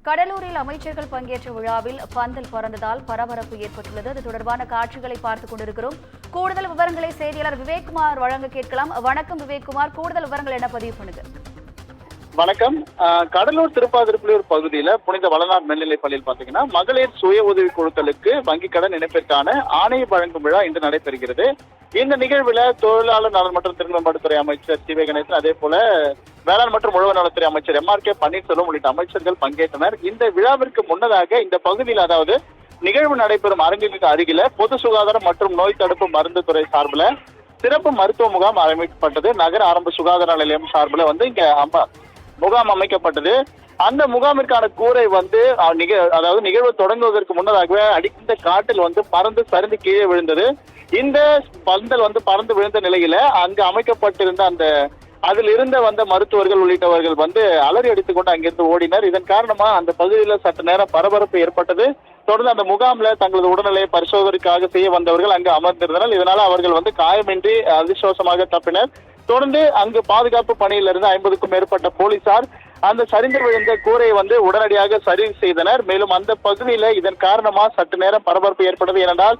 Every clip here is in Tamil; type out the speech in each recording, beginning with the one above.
கடலூரில் அமைச்சர்கள் பங்கேற்ற விழாவில் பந்தல் பறந்ததால் பரபரப்பு ஏற்பட்டுள்ளது. அது தொடர்பான காட்சிகளை பார்த்துக் கொண்டிருக்கிறோம். கூடுதல் விவரங்களை செய்தியாளர் விவேக்குமார் வழங்க கேட்கலாம். வணக்கம் விவேக்குமார், கூடுதல் விவரங்கள் என்ன பதிவு பண்ணுங்க? வணக்கம். கடலூர் திருப்பாதிரிப்புலியூர் பகுதியில புனித வளனார் மேல்நிலைப் பள்ளியில் பாத்தீங்கன்னா மகளிர் சுய உதவி குழுக்களுக்கு வங்கிக் கடன் இணைப்பிற்கான ஆணை வழங்கும் விழா இன்று நடைபெறுகிறது. இந்த நிகழ்வுல தொழிலாளர் நலன் மற்றும் திருமணத்துறை அமைச்சர் சி வே கணேசன், அதே போல வேளாண் மற்றும் உழவர் நலத்துறை அமைச்சர் MRK பன்னீர்செல்வம் உள்ளிட்ட அமைச்சர்கள் பங்கேற்றனர். இந்த விழாவிற்கு முன்னதாக இந்த பகுதியில், அதாவது நிகழ்வு நடைபெறும் அரங்கிற்கு அருகில பொது சுகாதாரம் மற்றும் நோய் தடுப்பு மருந்து துறை சார்பில் சிறப்பு மருத்துவ முகாம் அமைக்கப்பட்டது. நகர ஆரம்ப சுகாதார நிலையம் சார்பில் இங்க முகாம் அமைக்கப்பட்டது. அந்த முகாமிற்கான கூரை அதாவது நிகழ்வு தொடங்குவதற்கு முன்னதாகவே அடித்த காட்டில் பறந்து சரிந்து கீழே விழுந்தது. இந்த பந்தல் பறந்து விழுந்த நிலையில அங்கு அமைக்கப்பட்டிருந்த அதில் இருந்த மருத்துவர்கள் உள்ளிட்டவர்கள் அலறி அடித்துக் கொண்டு அங்கிருந்து ஓடினர். இதன் காரணமா அந்த பகுதியில் சற்று நேரம் பரபரப்பு ஏற்பட்டது. தொடர்ந்து அந்த முகாம்ல தங்களது உடல்நிலை பரிசோதனைக்காக செய்ய வந்தவர்கள் அங்கு அமர்ந்திருந்தனர். இதனால அவர்கள் காயமின்றி அதிர்ஷ்டவசமாக தப்பினர். தொடர்ந்து அங்கு பாதுகாப்பு பணியில் இருந்து 50க்கும் மேற்பட்ட போலீசார் அந்த சரிந்து விழுந்த கூரையை உடனடியாக சரி செய்தனர். மேலும் அந்த பகுதியில இதன் காரணமா சற்று நேரம் பரபரப்பு ஏற்பட்டது. ஏனென்றால்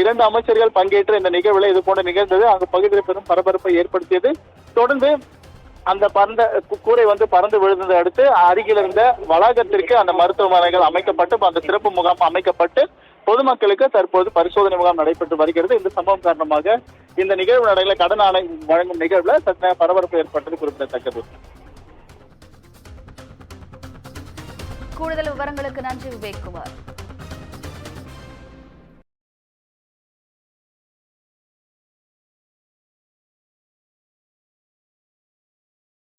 இரண்டு அமைச்சர்கள் பங்கேற்ற இந்த நிகழ்வுல இது போன்ற நிகழ்ந்தது அங்கு பகுதியில் பெரும் பரபரப்பை ஏற்படுத்தியது. தொடர்ந்து அந்த கூரை பறந்து விழுந்ததை அடுத்து அருகில் இருந்த வளாகத்திற்கு அந்த மருத்துவமனைகள் அமைக்கப்பட்டு அந்த சிறப்பு முகாம் அமைக்கப்பட்டு பொதுமக்களுக்கு தற்போது பரிசோதனை முகாம் நடைபெற்று வருகிறது. இந்த சம்பவம் காரணமாக இந்த நிகழ்வு நடையில கடன் ஆணை வழங்கும் நிகழ்வுல சற்று பரபரப்பு ஏற்பட்டது குறிப்பிடத்தக்கது. கூடுதல் விவரங்களுக்கு நன்றி விவேக்குமார்.